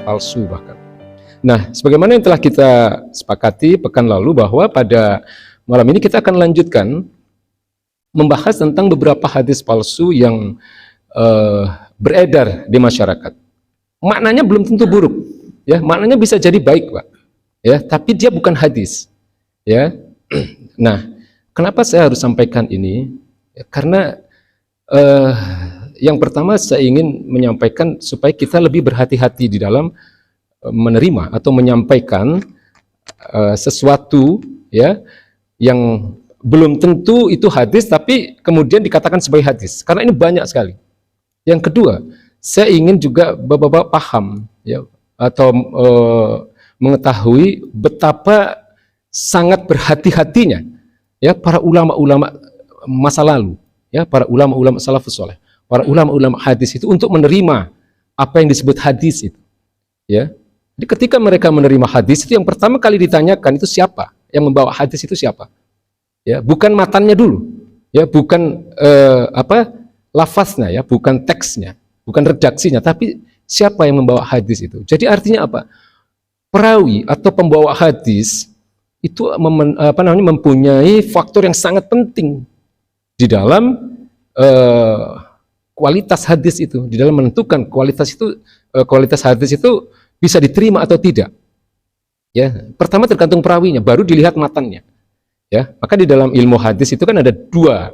palsu bahkan. Nah, sebagaimana yang telah kita sepakati pekan lalu bahwa pada malam ini kita akan lanjutkan membahas tentang beberapa hadis palsu yang beredar di masyarakat. Maknanya belum tentu buruk, ya. Maknanya bisa jadi baik, Pak. Ya, tapi dia bukan hadis. Ya. Nah, kenapa saya harus sampaikan ini? Ya, karena yang pertama saya ingin menyampaikan supaya kita lebih berhati-hati di dalam menerima atau menyampaikan sesuatu, ya, yang belum tentu itu hadis tapi kemudian dikatakan sebagai hadis, karena ini banyak sekali. Yang kedua, saya ingin juga Bapak-bapak paham, ya, atau mengetahui betapa sangat berhati-hatinya, ya, para ulama-ulama masa lalu, ya, para ulama-ulama salafus saleh, para ulama-ulama hadis itu untuk menerima apa yang disebut hadis itu, ya. Jadi ketika mereka menerima hadis itu yang pertama kali ditanyakan itu siapa yang membawa hadis itu siapa, ya, bukan matannya dulu, ya, bukan lafaznya, ya, bukan teksnya, bukan redaksinya, tapi siapa yang membawa hadis itu. Jadi artinya apa? Perawi atau pembawa hadis itu mempunyai faktor yang sangat penting di dalam kualitas hadis itu, di dalam menentukan kualitas hadis itu bisa diterima atau tidak. Ya, pertama tergantung perawinya, baru dilihat matannya. Ya, maka di dalam ilmu hadis itu kan ada dua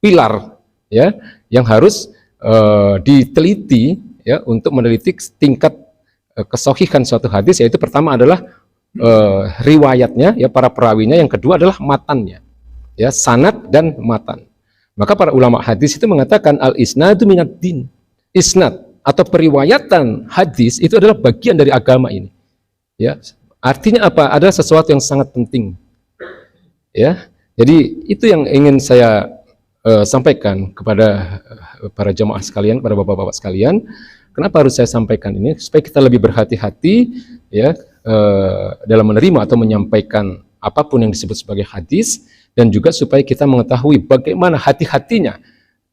pilar, ya, yang harus diteliti, ya, untuk meneliti tingkat kesohihan suatu hadis, yaitu pertama adalah riwayatnya, ya, para perawinya, yang kedua adalah matannya, ya, sanad dan matan. Maka para ulama hadis itu mengatakan al-isnadu minad din. Isnad atau periwayatan hadis itu adalah bagian dari agama ini. Ya, artinya apa? Ada sesuatu yang sangat penting. Ya, jadi itu yang ingin saya sampaikan kepada para jemaah sekalian, para bapak-bapak sekalian. Kenapa harus saya sampaikan ini? Supaya kita lebih berhati-hati, ya, dalam menerima atau menyampaikan apapun yang disebut sebagai hadis, dan juga supaya kita mengetahui bagaimana hati-hatinya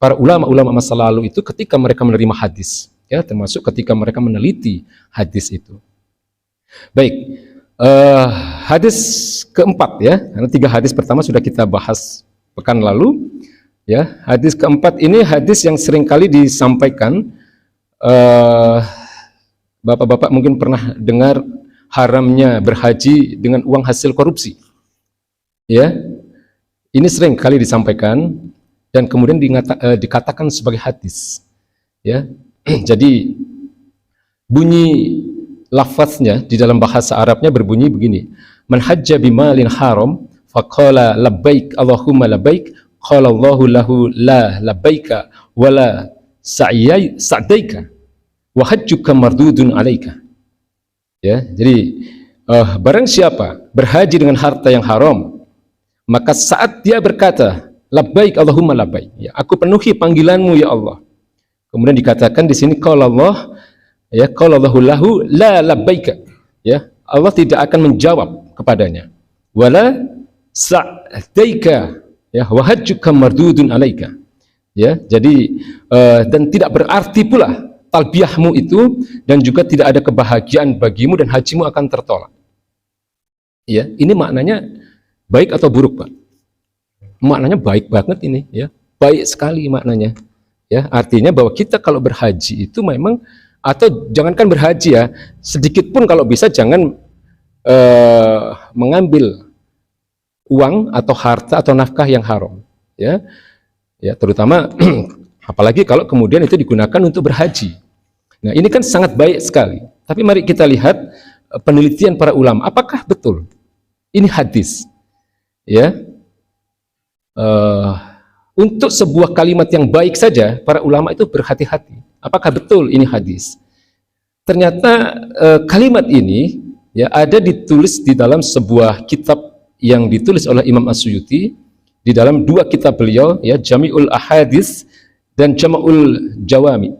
para ulama-ulama masa lalu itu ketika mereka menerima hadis, ya, termasuk ketika mereka meneliti hadis itu. Baik, hadis keempat, ya, karena 3 hadis pertama sudah kita bahas pekan lalu, ya. Hadis keempat ini hadis yang seringkali disampaikan. Bapak-bapak mungkin pernah dengar haramnya berhaji dengan uang hasil korupsi, ya. Ini sering kali disampaikan dan kemudian dikatakan sebagai hadis, ya. Jadi bunyi lafaznya di dalam bahasa Arabnya berbunyi begini: man hajja bimalin haram faqala labbaik Allahumma labbaik qala Allahu lahu la labbaika wala sa'daika wa hajjuka mardudun alaika. Ya, jadi barang siapa berhaji dengan harta yang haram, maka saat dia berkata labbaik Allahumma labbaik, ya, aku penuhi panggilanmu ya Allah. Kemudian dikatakan di sini qala Allah, ya, qala Allahu lahu la labbaika, ya, Allah tidak akan menjawab kepadanya. Wala sa'daika, ya, wa hajjuka mardudun alaika. Ya, jadi dan tidak berarti pula talbiyahmu itu, dan juga tidak ada kebahagiaan bagimu dan hajimu akan tertolak. Ya, ini maknanya baik atau buruk, Pak? Maknanya baik banget ini, ya. Baik sekali maknanya. Ya, artinya bahwa kita kalau berhaji itu memang, atau jangankan berhaji, ya, sedikit pun kalau bisa jangan mengambil uang atau harta atau nafkah yang haram, ya. Ya, terutama apalagi kalau kemudian itu digunakan untuk berhaji. Nah, ini kan sangat baik sekali. Tapi mari kita lihat penelitian para ulama. Apakah betul ini hadis? Ya, untuk sebuah kalimat yang baik saja, para ulama itu berhati-hati. Apakah betul ini hadis? Ternyata kalimat ini, ya, ada ditulis di dalam sebuah kitab yang ditulis oleh Imam As-Suyuti, di dalam 2 kitab beliau, ya, Jami'ul Ahadis dan Jama'ul Jawami.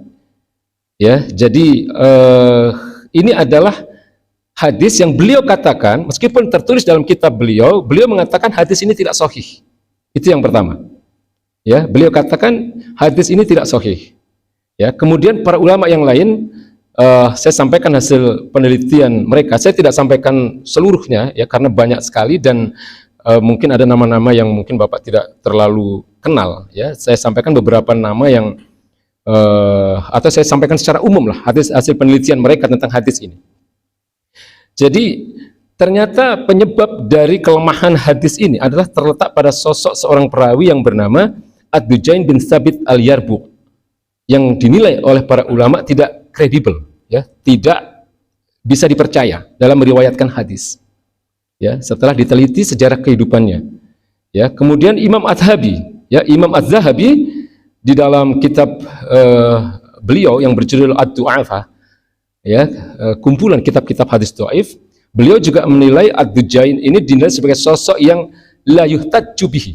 Ya, jadi ini adalah hadis yang beliau katakan, meskipun tertulis dalam kitab beliau, beliau mengatakan hadis ini tidak sahih. Itu yang pertama. Ya, beliau katakan hadis ini tidak sahih. Ya, kemudian para ulama yang lain saya sampaikan hasil penelitian mereka. Saya tidak sampaikan seluruhnya ya karena banyak sekali dan mungkin ada nama-nama yang mungkin Bapak tidak terlalu kenal ya. Saya sampaikan beberapa nama yang atau saya sampaikan secara umum lah hasil penelitian mereka tentang hadis ini. Jadi ternyata penyebab dari kelemahan hadis ini adalah terletak pada sosok seorang perawi yang bernama Ad-Dujain bin Thabit al-Yarbu yang dinilai oleh para ulama tidak kredibel ya, tidak bisa dipercaya dalam meriwayatkan hadis. Ya, setelah diteliti sejarah kehidupannya. Ya, kemudian Imam Az-Zahabi, ya, Imam Az-Zahabi di dalam kitab beliau yang berjudul Ad-Du'afa, ya, kumpulan kitab-kitab hadis dhaif, beliau juga menilai Ad-Dujain ini dinilai sebagai sosok yang la yuhtajju bihi.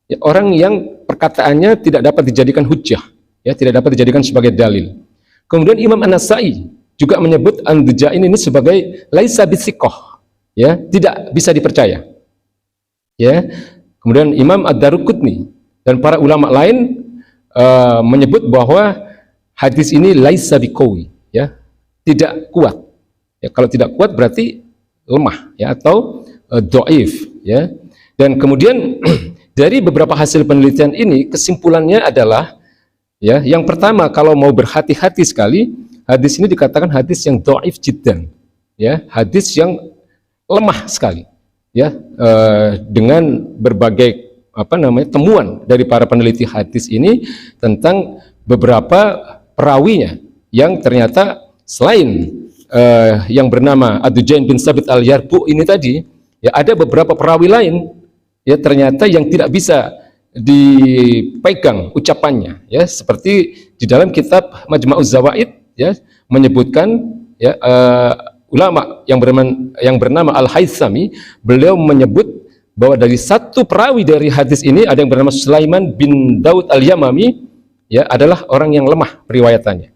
Ya, orang yang perkataannya tidak dapat dijadikan hujjah, ya, tidak dapat dijadikan sebagai dalil. Kemudian Imam An-Nasa'i juga menyebut Ad-Dujain ini sebagai laisa bisiqah, ya, tidak bisa dipercaya. Ya. Kemudian Imam Ad-Daruqutni dan para ulama lain menyebut bahwa hadis ini laisa biqawi, ya, tidak kuat. Ya, kalau tidak kuat berarti lemah, ya, atau dhaif, ya. Dan kemudian dari beberapa hasil penelitian ini kesimpulannya adalah, ya, yang pertama kalau mau berhati-hati sekali, hadis ini dikatakan hadis yang dhaif jiddan, ya, hadis yang lemah sekali, ya, dengan berbagai temuan dari para peneliti hadis ini tentang beberapa perawinya yang ternyata selain yang bernama Ad-Dujain bin Thabit al-Yarbu ini tadi, ya, ada beberapa perawi lain, ya, ternyata yang tidak bisa dipegang ucapannya, ya, seperti di dalam kitab Majma'uz Zawaid, ya, menyebutkan, ya, ulama yang bernama Al-Haythami, beliau menyebut bahwa dari satu perawi dari hadis ini ada yang bernama Sulaiman bin Daud Al-Yamami, ya, adalah orang yang lemah periwayatannya,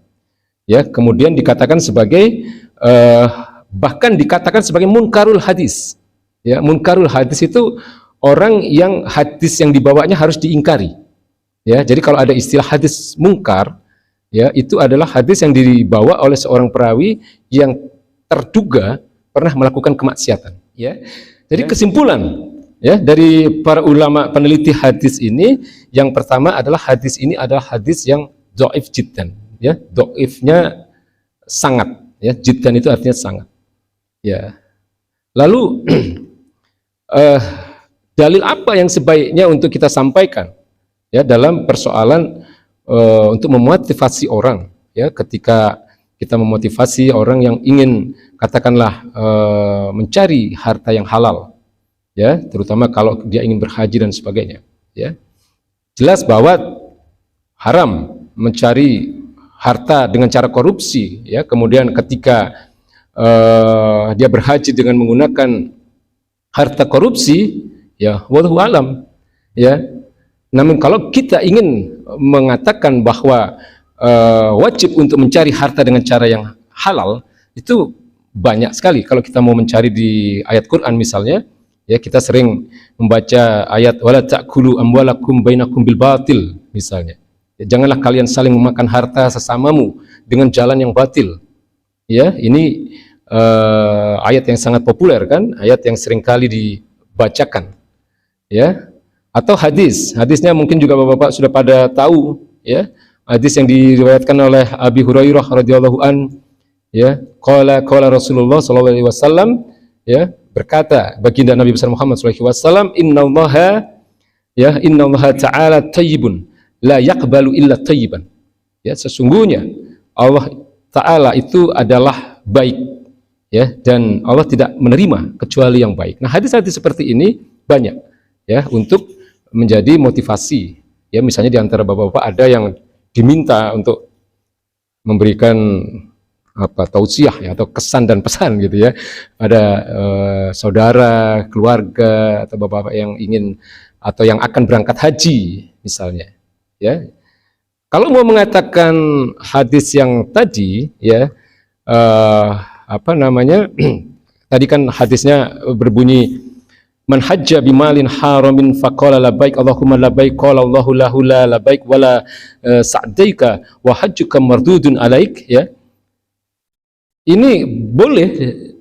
ya, kemudian dikatakan sebagai bahkan dikatakan sebagai munkarul hadis, ya. Munkarul hadis itu orang yang hadis yang dibawanya harus diingkari, ya. Jadi kalau ada istilah hadis mungkar, ya, itu adalah hadis yang dibawa oleh seorang perawi yang terduga pernah melakukan kemaksiatan, ya. Jadi kesimpulan, ya, dari para ulama peneliti hadis ini, yang pertama adalah hadis ini adalah hadis yang dhaif jiddan, ya, dhaifnya sangat, ya, jiddan itu artinya sangat, ya. Lalu dalil apa yang sebaiknya untuk kita sampaikan, ya, dalam persoalan untuk memotivasi orang, ya, ketika kita memotivasi orang yang ingin katakanlah mencari harta yang halal, ya, terutama kalau dia ingin berhaji dan sebagainya, ya. Jelas bahwa haram mencari harta dengan cara korupsi, ya. Kemudian ketika dia berhaji dengan menggunakan harta korupsi, ya, wallahu alam, ya. Namun kalau kita ingin mengatakan bahwa wajib untuk mencari harta dengan cara yang halal, itu banyak sekali. Kalau kita mau mencari di ayat Quran misalnya, ya, kita sering membaca ayat wala ta'kulu amwalakum bainakum bil batil misalnya. Ya, janganlah kalian saling memakan harta sesamamu dengan jalan yang batil. Ya, ini ayat yang sangat populer kan, ayat yang sering kali dibacakan. Ya. Atau hadisnya mungkin juga Bapak-bapak sudah pada tahu, ya. Hadis yang diriwayatkan oleh Abi Hurairah radhiyallahu an, ya, qala Rasulullah sallallahu alaihi wasallam, ya, berkata baginda Nabi besar Muhammad sallallahu alaihi wasallam, innallaha ta'ala thayyibun la yaqbalu illa thayyiban. Ya, sesungguhnya Allah Ta'ala itu adalah baik, ya, dan Allah tidak menerima kecuali yang baik. Nah, hadis-hadis seperti ini banyak, ya, untuk menjadi motivasi, ya. Misalnya di antara bapak-bapak ada yang diminta untuk memberikan tausiah, ya, atau kesan dan pesan gitu, ya, pada saudara, keluarga, atau bapak-bapak yang ingin atau yang akan berangkat haji misalnya, ya. Kalau mau mengatakan hadis yang tadi, ya, tadi kan hadisnya berbunyi man hajja bimalin haramin faqala labaik Allahumma labaik qala Allahu lahu la labaik wala sa'daika wa hajjuka mardudun alaik, ya. Kalau mau mengatakan hadis yang tadi, ya, tadi kan hadisnya berbunyi man hajja bimalin haramin faqala labaik Allahumma labaik qala Allahu lahu la labaik wala sa'daika wa hajjuka mardudun alaik, ya. Kalau mau mengatakan hadis yang tadi, ya, tadi kan hadisnya berbunyi man hajja bimalin haramin faqala labaik Allahumma labaik qala Allahu lahu la labaik wala sa'daika wa hajjuka mardudun alaik, ya. Ini boleh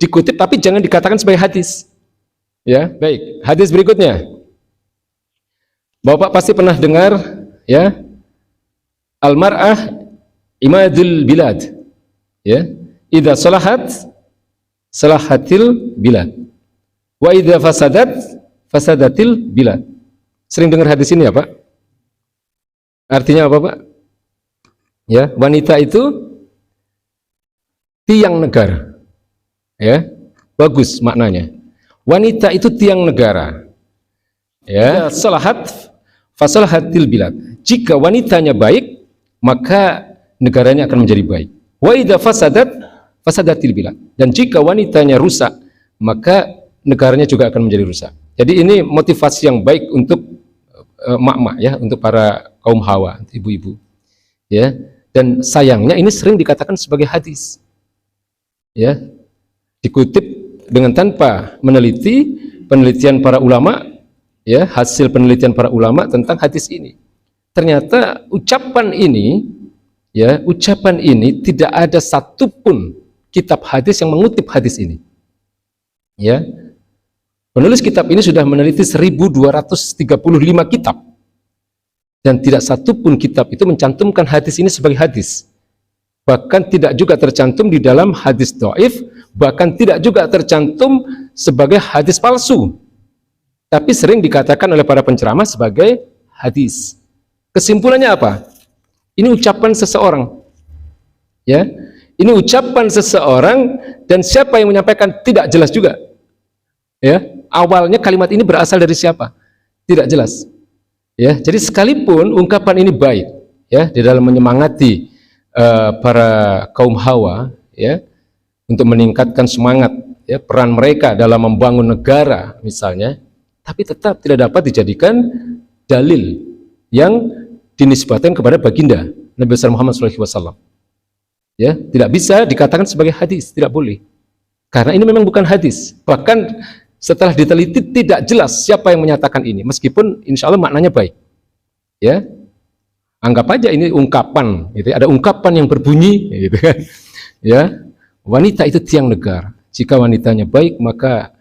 dikutip tapi jangan dikatakan sebagai hadis. Ya, baik. Hadis berikutnya. Bapak pasti pernah dengar ya, al-mar'ah imadul bilad. Ya. Idza salahat salahatil bilad. Wa idza fasadat fasadatil bilad. Sering dengar hadis ini ya, Pak? Artinya apa, Pak? Ya, wanita itu tiang negara. Ya. Bagus maknanya. Wanita itu tiang negara. Ya, salahat fasalahatil bilad. Jika wanitanya baik, maka negaranya akan menjadi baik. Wa idza fasadat fasadatil bilad. Dan jika wanitanya rusak, maka negaranya juga akan menjadi rusak. Jadi ini motivasi yang baik untuk mak-mak ya, untuk para kaum hawa, ibu-ibu. Ya. Dan sayangnya ini sering dikatakan sebagai hadis. Ya. Dikutip dengan tanpa meneliti penelitian para ulama, ya, hasil penelitian para ulama tentang hadis ini. Ternyata ucapan ini, ya, ucapan ini tidak ada satupun kitab hadis yang mengutip hadis ini. Ya, penulis kitab ini sudah meneliti 1235 kitab dan tidak satupun kitab itu mencantumkan hadis ini sebagai hadis. Bahkan tidak juga tercantum di dalam hadis dhaif, bahkan tidak juga tercantum sebagai hadis palsu. Tapi sering dikatakan oleh para penceramah sebagai hadis. Kesimpulannya apa? Ini ucapan seseorang. Ya. Ini ucapan seseorang dan siapa yang menyampaikan tidak jelas juga. Ya. Awalnya kalimat ini berasal dari siapa? Tidak jelas. Ya, jadi sekalipun ungkapan ini baik, ya, di dalam menyemangati para kaum hawa, ya, untuk meningkatkan semangat, ya, peran mereka dalam membangun negara misalnya, tapi tetap tidak dapat dijadikan dalil yang dinisbatkan kepada baginda Nabi besar Muhammad SAW. Ya, tidak bisa dikatakan sebagai hadis, tidak boleh. Karena ini memang bukan hadis. Bahkan setelah diteliti tidak jelas siapa yang menyatakan ini, meskipun insya Allah maknanya baik. Ya, anggap aja ini ungkapan, gitu. Ada ungkapan yang berbunyi, gitu kan? Ya, wanita itu tiang negara. Jika wanitanya baik, maka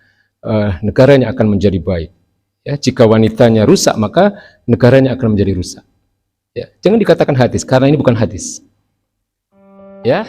negaranya akan menjadi baik. Ya, jika wanitanya rusak, maka negaranya akan menjadi rusak. Ya, jangan dikatakan hadis, karena ini bukan hadis. Ya.